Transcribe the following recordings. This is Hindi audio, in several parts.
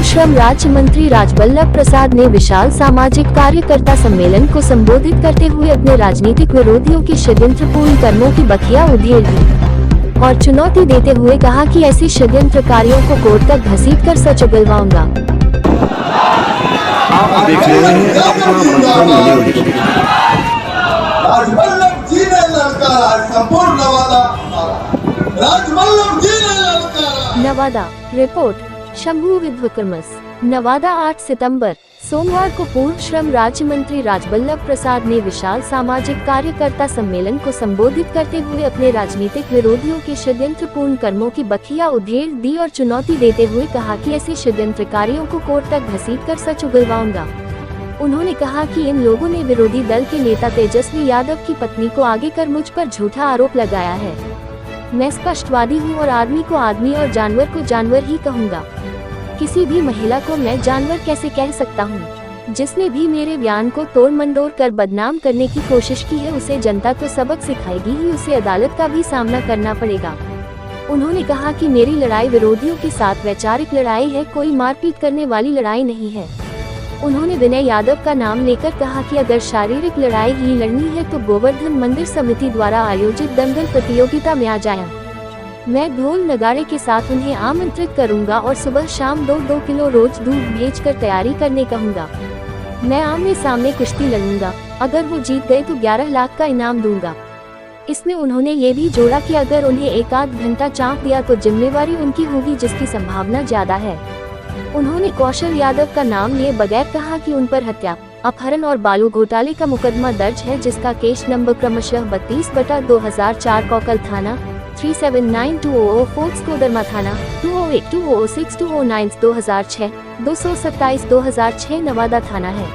श्रम राज्य मंत्री राजबल्लभ प्रसाद ने विशाल सामाजिक कार्यकर्ता सम्मेलन को संबोधित करते हुए अपने राजनीतिक विरोधियों के षड्यंत्रपूर्ण कर्मों की बखिया उधेड़ दी और चुनौती देते हुए कहा कि ऐसे षड्यंत्रकारियों को कोर्ट तक घसीटकर सच उगलवाऊंगा। राजबल्लभ जी ने ललकारा संपूर्ण नवादा, राजबल्लभ जी ने ललकारा। नवादा रिपोर्ट शंभू विद्वकर्मस। नवादा 8 सितंबर सोमवार को पूर्व श्रम राज्य मंत्री राजबल्लभ प्रसाद ने विशाल सामाजिक कार्यकर्ता सम्मेलन को संबोधित करते हुए अपने राजनीतिक विरोधियों के षड्यंत्रपूर्ण कर्मों की बखिया उधेड़ दी और चुनौती देते हुए कहा कि ऐसे षड्यंत्रकारियों को कोर्ट तक घसीटकर सच उगलवाऊंगा। उन्होंने कहा कि इन लोगों ने विरोधी दल के नेता तेजस्वी यादव की पत्नी को आगे कर मुझ पर झूठा आरोप लगाया है। मैं स्पष्टवादी हूं और आदमी को आदमी और जानवर को जानवर ही कहूंगा। किसी भी महिला को मैं जानवर कैसे कह सकता हूं? जिसने भी मेरे बयान को तोड़ मरोड़ कर बदनाम करने की कोशिश की है उसे जनता तो सबक सिखाएगी ही, उसे अदालत का भी सामना करना पड़ेगा। उन्होंने कहा कि मेरी लड़ाई विरोधियों के साथ वैचारिक लड़ाई है, कोई मारपीट करने वाली लड़ाई नहीं है। उन्होंने विनय यादव का नाम लेकर कहा कि अगर शारीरिक लड़ाई ही लड़नी है तो गोवर्धन मंदिर समिति द्वारा आयोजित दंगल प्रतियोगिता में आ जाएं। मैं ढोल नगाड़े के साथ उन्हें आमंत्रित करूंगा और सुबह शाम 2-2 किलो रोज दूध भेजकर तैयारी करने कहूंगा। मैं आमने सामने कुश्ती लड़ूंगा, अगर वो जीत गए तो 11 लाख का इनाम दूंगा। इसमें उन्होंने ये भी जोड़ा कि अगर उन्हें एक आध घंटा चाँप दिया तो जिम्मेवारी उनकी होगी, जिसकी संभावना ज्यादा है। उन्होंने कौशल यादव का नाम लिए बगैर कहा कि उन पर हत्या, अपहरण और बालू घोटाले का मुकदमा दर्ज है, जिसका केस नंबर क्रमशः 32/2004 कौकल थाना, 379200 फोर्ट्स कोडरमा थाना, 208, 206, 209 2006, 227 2006 नवादा थाना है।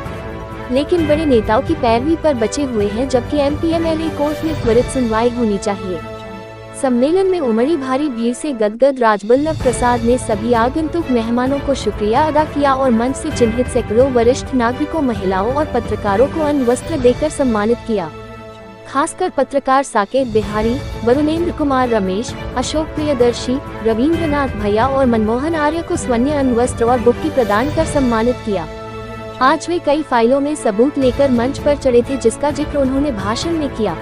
लेकिन बड़े नेताओं की पैरवी पर बचे हुए हैं, जबकि एमपीएमएलए कोर्ट में त्वरित सुनवाई होनी चाहिए। सम्मेलन में उमड़ी भारी भीड़ से गदगद राजबल्लभ प्रसाद ने सभी आगंतुक मेहमानों को शुक्रिया अदा किया और मंच से चिन्हित सैकड़ों वरिष्ठ नागरिकों, महिलाओं और पत्रकारों को अन्न वस्त्र देकर सम्मानित किया। खासकर पत्रकार साकेत बिहारी, वरुणेंद्र कुमार रमेश, अशोक प्रियदर्शी, रविंद्रनाथ भैया और मनमोहन आर्य को स्वर्ण अन्न वस्त्र और बुक्की प्रदान कर सम्मानित किया। आज वे कई फाइलों में सबूत लेकर मंच पर चढ़े थे, जिसका जिक्र उन्होंने भाषण में किया।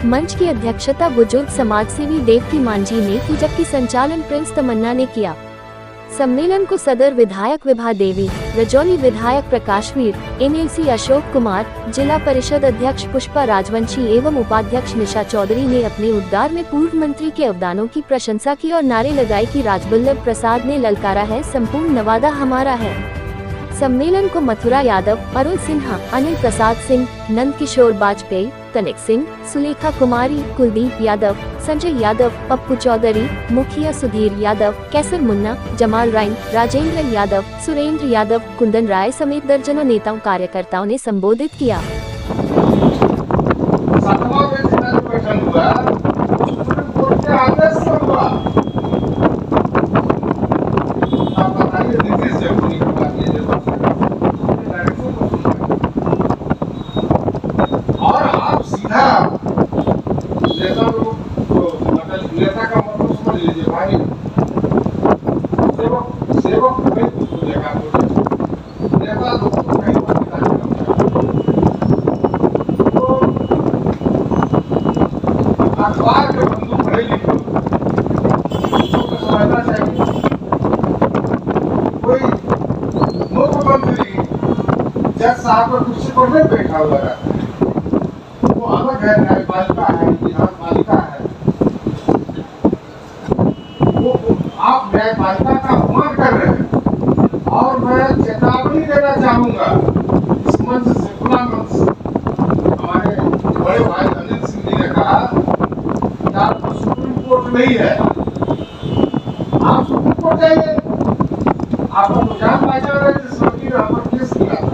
मंच की अध्यक्षता बुजुर्ग समाजसेवी देवकी मांझी ने की, जबकि संचालन प्रिंस तमन्ना ने किया। सम्मेलन को सदर विधायक विभा देवी, रजौली विधायक प्रकाशवीर, एमएलसी अशोक कुमार, जिला परिषद अध्यक्ष पुष्पा राजवंशी एवं उपाध्यक्ष निशा चौधरी ने अपने उद्गार में पूर्व मंत्री के अवदानों की प्रशंसा की और नारे लगाए कि राजबल्लभ प्रसाद ने ललकारा है, संपूर्ण नवादा हमारा है। सम्मेलन को मथुरा यादव, अरुण सिन्हा, अनिल प्रसाद सिंह, नंद किशोर बाजपेयी, तनिक सिंह, सुलेखा कुमारी, कुलदीप यादव, संजय यादव, पप्पू चौधरी, मुखिया सुधीर यादव, कैसर मुन्ना, जमाल राइन, राजेंद्र यादव, सुरेंद्र यादव, कुंदन राय समेत दर्जनों नेताओं कार्यकर्ताओं ने संबोधित किया। नेता का मतलब समझ लीजिए भाई, सेवक भाई उसको देखा नेता कहीं तो अखबार के बंधु पढ़े लिखे तो समझना चाहिए। कोई मुख्यमंत्री जज साहब का कुर्सी पर नहीं बैठा हुआ रहता है, वो अलग है, न्यायपालिका है, विधान पालिका है। आप न्यायपालिका का अपमान कर रहे हैं और मैं चेतावनी देना चाहूंगा इस मंच से, खुला मंच। हमारे बड़े भाई अनिल सिंह जी ने कहा कि आपको सुप्रीम कोर्ट नहीं है, आप सुप्रीम कोर्ट जाइए। आप लोग जान पहचान रहे जिस वकील हम पर केस किया था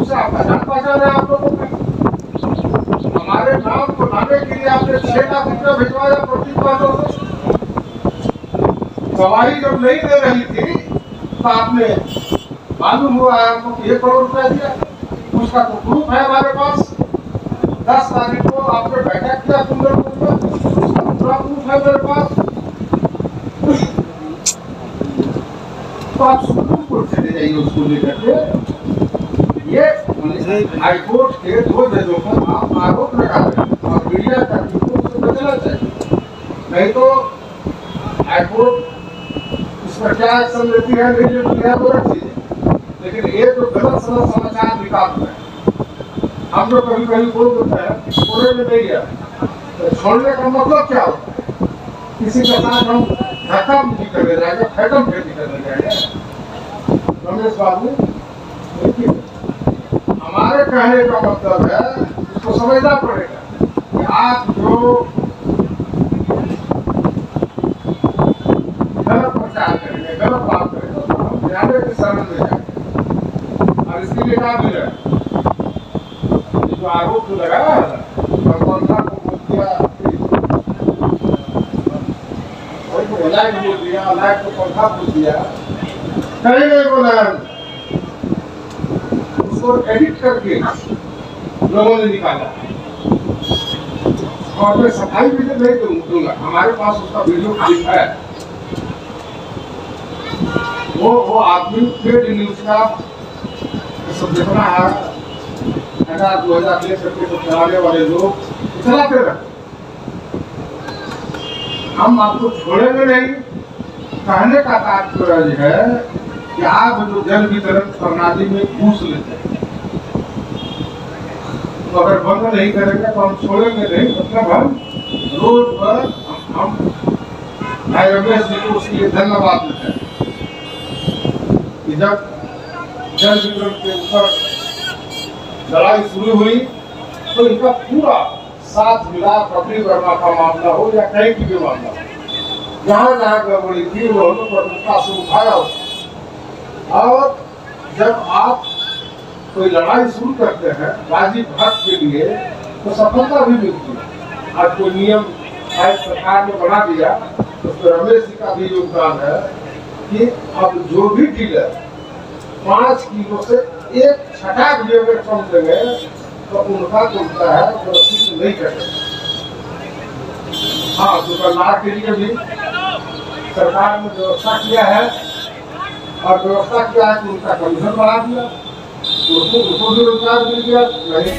उसे आप जान पहचान रहे। आप लोगों को हमारे नाम को लाने के लिए आपने 6 लाख रुपया भिजवाया प्रतीक वालों से। सवारी जब नहीं दे रही थी तो आपने मालूम हुआ आपको कि 1 करोड़ रुपया दिया, उसका तो प्रूफ है हमारे पास। 10 तारीख को आपने बैठक किया सुंदरपुर में, उसका पूरा प्रूफ है मेरे पास। तो आप राजपूतपुर चले जाइए उसको लेकर के। ये हाईकोर्ट के 2 जजों पर आप आरोप लगा रहे हैं और मीडिया कर्मी को उससे बचना चाहिए। नहीं तो हाईकोर्ट इस पर क्या एक्शन लेती है नहीं लेती है वो अलग चीज है, लेकिन ये तो गलत समाचार निकाल रहे हैं। हम लोग कभी कभी बोल देते हैं छोड़े में नहीं है, तो छोड़ने का मतलब क्या होता है? किसी के साथ हम धक्का मुक्की करने जाएंगे, फेंकम फेंकी करने जाएंगे। रमेश बाबू देखिए, हमारे कहने का मतलब है इसको समझना पड़ेगा कि आप जो गलत प्रचार करेंगे, गलत बात करेंगे, तो हम न्यायालय के शरण में जाएंगे और इसके लिए क्या मिल रहा है? जो आरोप जो लगाया है भगवान को बोल दिया, लाइक बोल दिया, लाइक को पंखा बोल दिया, कहीं नहीं बोला। उसको एडिट करके लोगों ने निकाला और मैं सफाई भी नहीं दूंगा, हमारे पास उसका वीडियो क्लिप है। वो आदमी पेड न्यूज का सब जितना है 2000 ले करके तो चलाने वाले लोग चलाते रहे। हम आपको छोड़ेंगे नहीं। कहने का तात्पर्य है कि आप जो जल वितरण प्रणाली में घूस लेते हैं, तो अगर बंद नहीं करेंगे तो हम छोड़ेंगे नहीं। मतलब हम रोज पर हम भाई रमेश जी को उसके लिए धन्यवाद देते हैं कि जब जल वितरण के ऊपर लड़ाई शुरू हुई तो इनका पूरा साथ मिला, पकड़ी वर्मा का मामला हो या कहीं की भी मामला, जहाँ जहाँ गड़बड़ी थी वो प्रमुखता से उठाया। और जब आप कोई लड़ाई शुरू करते हैं राजीव भक्त के लिए तो सफलता भी मिलती है। आज कोई नियम सरकार ने बना दिया, उसमें रमेश जी का भी योगदान है कि अब जो भी डीलर 5 किलो से 1/6 भी अगर कम देंगे तो उनका जुड़ता है जो रसीद नहीं करेगा। हाँ, दुकानदार के लिए भी सरकार ने व्यवस्था किया है और व्यवस्था किया है कि उनका कमीशन बढ़ा दिया, उसको भी रोजगार मिल गया। नहीं